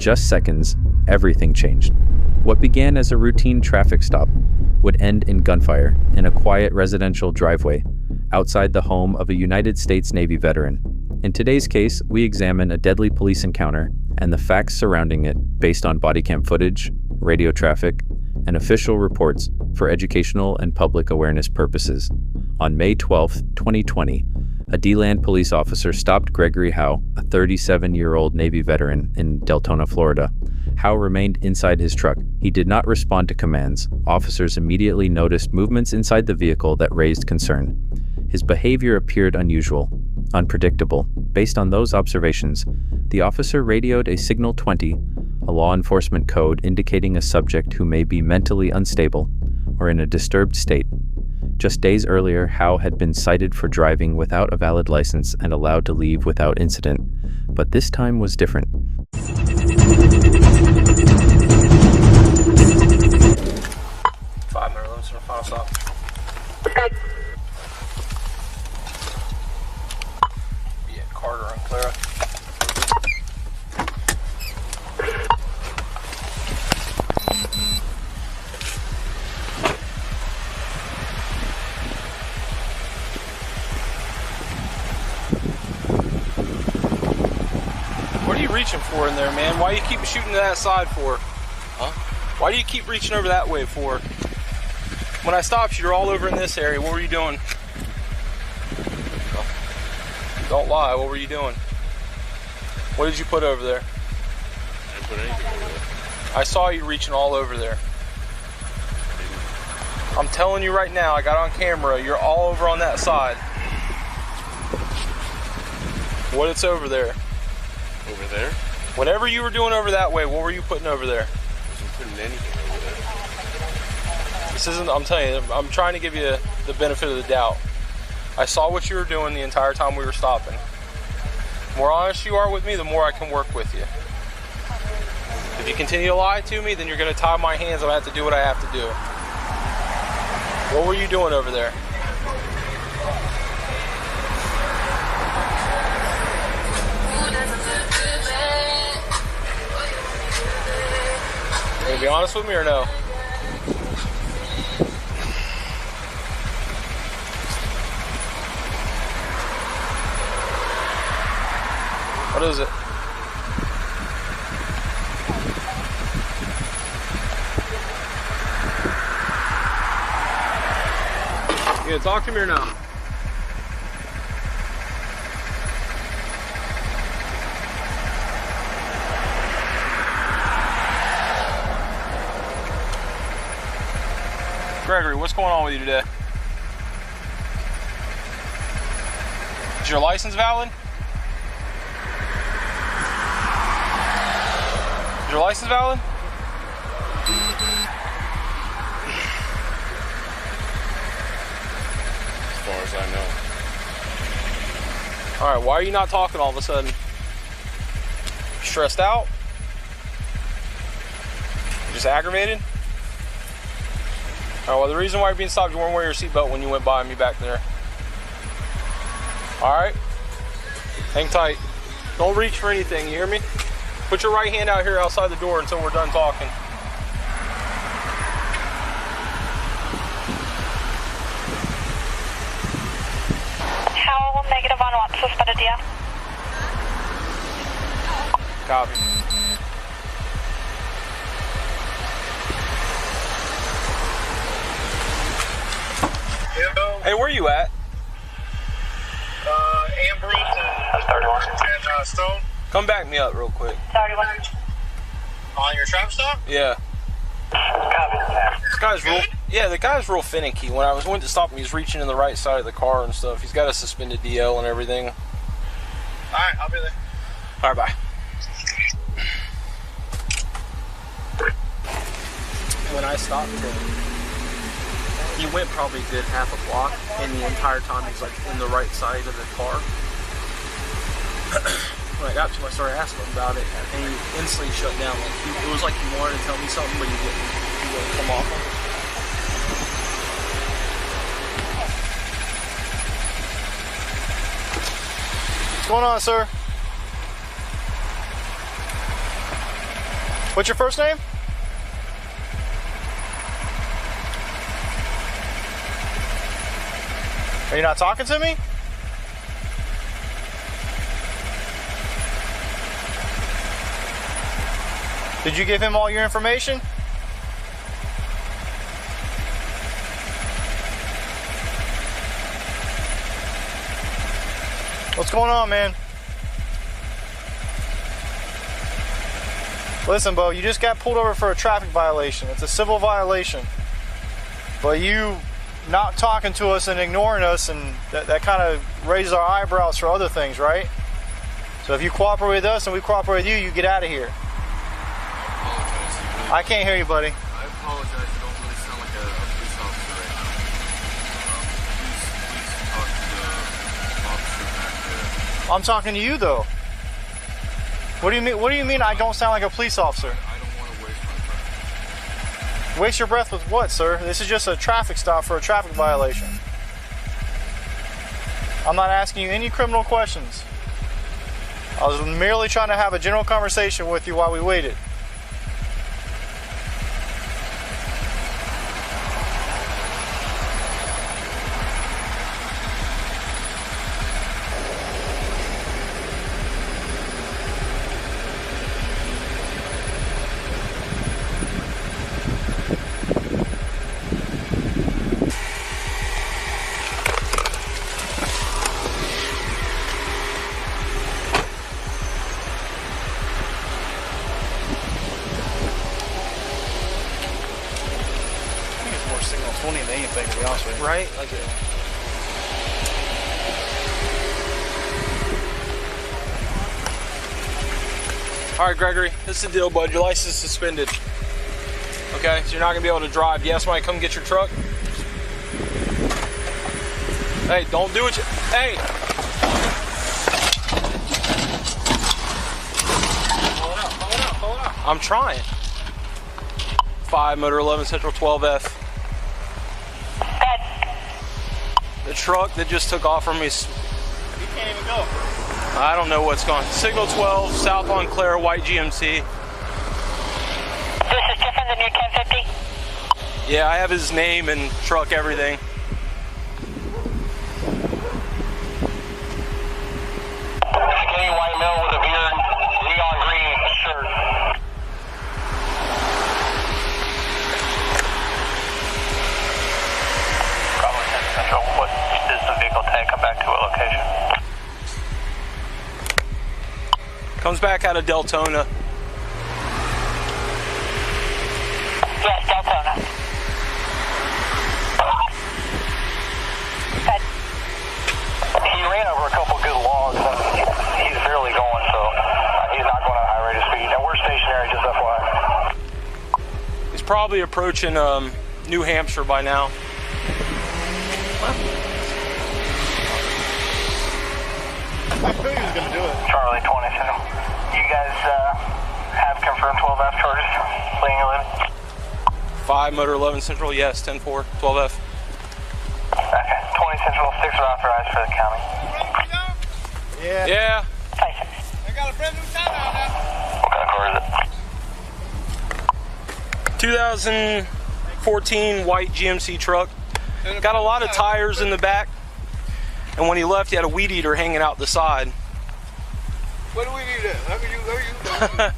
just seconds, everything changed. What began as a routine traffic stop would end in gunfire in a quiet residential driveway outside the home of a United States Navy veteran. In today's case, we examine a deadly police encounter and the facts surrounding it based on bodycam footage, radio traffic, and official reports for educational and public awareness purposes. On May 12, 2020, a DLAND police officer stopped Gregory Howe, a 37-year-old Navy veteran in Deltona, Florida. Howe remained inside his truck. He did not respond to commands. Officers immediately noticed movements inside the vehicle that raised concern. His behavior appeared unusual, unpredictable. Based on those observations, the officer radioed a Signal 20, a law enforcement code indicating a subject who may be mentally unstable or in a disturbed state. Just days earlier, Howe had been cited for driving without a valid license and allowed to leave without incident. But this time was different. 5 minute limits for final stop. Yeah, Carter and Clara. What are you reaching for in there, man? Why do you keep shooting to that side for? Huh? Why do you keep reaching over that way for? When I stopped you, you're all over in this area. What were you doing? Don't lie. What were you doing? What did you put over there? I didn't put anything over there. I saw you reaching all over there. I'm telling you right now, I got on camera, you're all over on that side. What it's over there? Over there? Whatever you were doing over that way, what were you putting over there? I wasn't putting anything over there. This isn't, I'm telling you, I'm trying to give you the benefit of the doubt. I saw what you were doing the entire time we were stopping. The more honest you are with me, the more I can work with you. If you continue to lie to me, then you're going to tie my hands and I have to do what I have to do. What were you doing over there? You gonna be honest with me or no? What is it? You gonna talk to me or no? Gregory, what's going on with you today? Is your license valid? Is your license valid? As far as I know. Alright, why are you not talking all of a sudden? Stressed out? Just aggravated? Alright, well, the reason why you're being stopped, you weren't wearing your seatbelt when you went by me back there. Alright? Hang tight. Don't reach for anything, you hear me? Put your right hand out here outside the door until we're done talking. How negative on what? Suspended, yeah. Copy. Hello. Hey, where you at? Ambrose and Stone. Come back me up real quick. 31. On your trap stop? Yeah. This guy's real, yeah, the guy's real finicky. When I went to stop him, he's reaching in the right side of the car and stuff. He's got a suspended DL and everything. Alright, I'll be there. Alright, bye. When I stopped him, he went probably a good half a block, and the entire time he's like in the right side of the car. When I got to him, I started asking him about it, and he instantly shut down. Like it was like he wanted to tell me something, but he wouldn't come off of it. What's going on, sir? What's your first name? Are you not talking to me? Did you give him all your information? What's going on, man? Listen, Bo, you just got pulled over for a traffic violation. It's a civil violation. But you not talking to us and ignoring us, and that kind of raises our eyebrows for other things, right? So if you cooperate with us and we cooperate with you, you get out of here. I can't hear you, buddy. I apologize. I don't really sound like a police officer right now. Please talk to the officer back there. I'm talking to you, though. What do you mean? What do you mean I don't sound like a police officer? I don't want to waste my breath. Waste your breath with what, sir? This is just a traffic stop for a traffic violation. I'm not asking you any criminal questions. I was merely trying to have a general conversation with you while we waited. Signal 20 than anything, to be honest with you. Right? All right, Gregory, this is the deal, bud. Your license is suspended. Okay, so you're not gonna be able to drive. You ask somebody to come get your truck. Hey, don't do it. Hey! Pull it out. I'm trying. 5 motor 11 Central 12F. The truck that just took off from me. You can't even go. I don't know what's going on. Signal 12, South Montclair, white GMC. This is different than your 1050? Yeah, I have his name and truck, everything. Skinny white male with a beard, neon green shirt. Probably 10 Central. What is the vehicle tag? Come back to what location? Comes back out of Deltona. Yes, Deltona. He ran over a couple good logs and he's barely going, so he's not going at a high rate of speed. And we're stationary, just FYI. He's probably approaching New Hampshire by now. I knew he was going to do it. Charlie 20 Central. You guys have confirmed 12F charges, laying illegal? 5 motor 11 Central, yes, 10-4, 12F. Okay, 20 Central, 6 are authorized for the county. Yeah. Yeah. I got a brand new time out now. What kind of car is it? 2014 white GMC truck. Got a lot of tires in the back. And when he left, he had a weed eater hanging out the side. What do we need at? How you?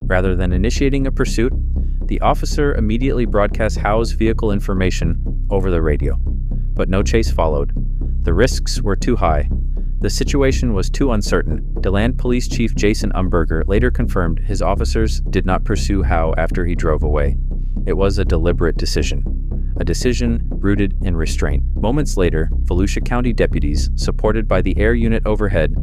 Rather than initiating a pursuit, the officer immediately broadcast Howe's vehicle information over the radio. But no chase followed. The risks were too high. The situation was too uncertain. DeLand Police Chief Jason Umberger later confirmed his officers did not pursue Howe after he drove away. It was a deliberate decision. A decision rooted in restraint. Moments later, Volusia County deputies, supported by the air unit overhead,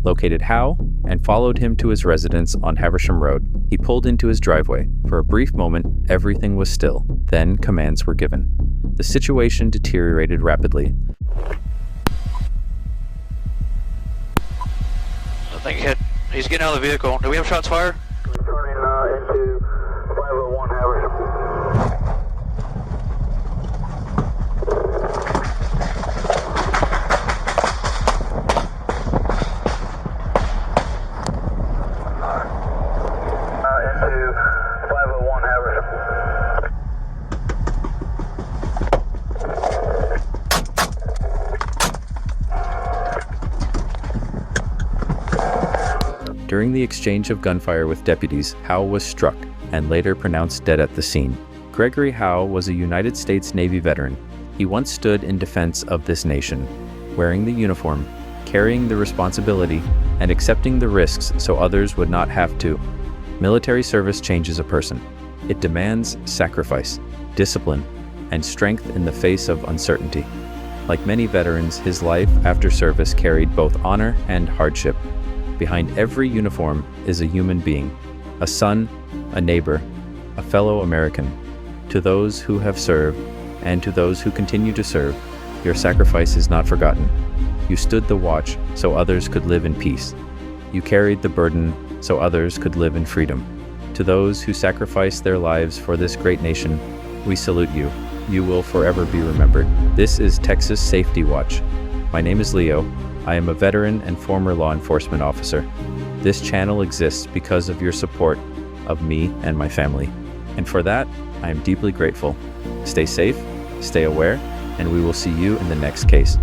located Howe and followed him to his residence on Haversham Road. He pulled into his driveway. For a brief moment, everything was still. Then commands were given. The situation deteriorated rapidly. I think he's getting out of the vehicle. Do we have shots fired? Turning into 501 Haversham. Into During the exchange of gunfire with deputies, Howe was struck and later pronounced dead at the scene. Gregory Howe was a United States Navy veteran. He once stood in defense of this nation, wearing the uniform, carrying the responsibility, and accepting the risks so others would not have to. Military service changes a person. It demands sacrifice, discipline, and strength in the face of uncertainty. Like many veterans, his life after service carried both honor and hardship. Behind every uniform is a human being, a son, a neighbor, a fellow American. To those who have served, and to those who continue to serve, your sacrifice is not forgotten. You stood the watch so others could live in peace. You carried the burden so others could live in freedom. To those who sacrificed their lives for this great nation, we salute you. You will forever be remembered. This is Texas Safety Watch. My name is Leo. I am a veteran and former law enforcement officer. This channel exists because of your support of me and my family. And for that, I am deeply grateful. Stay safe, stay aware, and we will see you in the next case.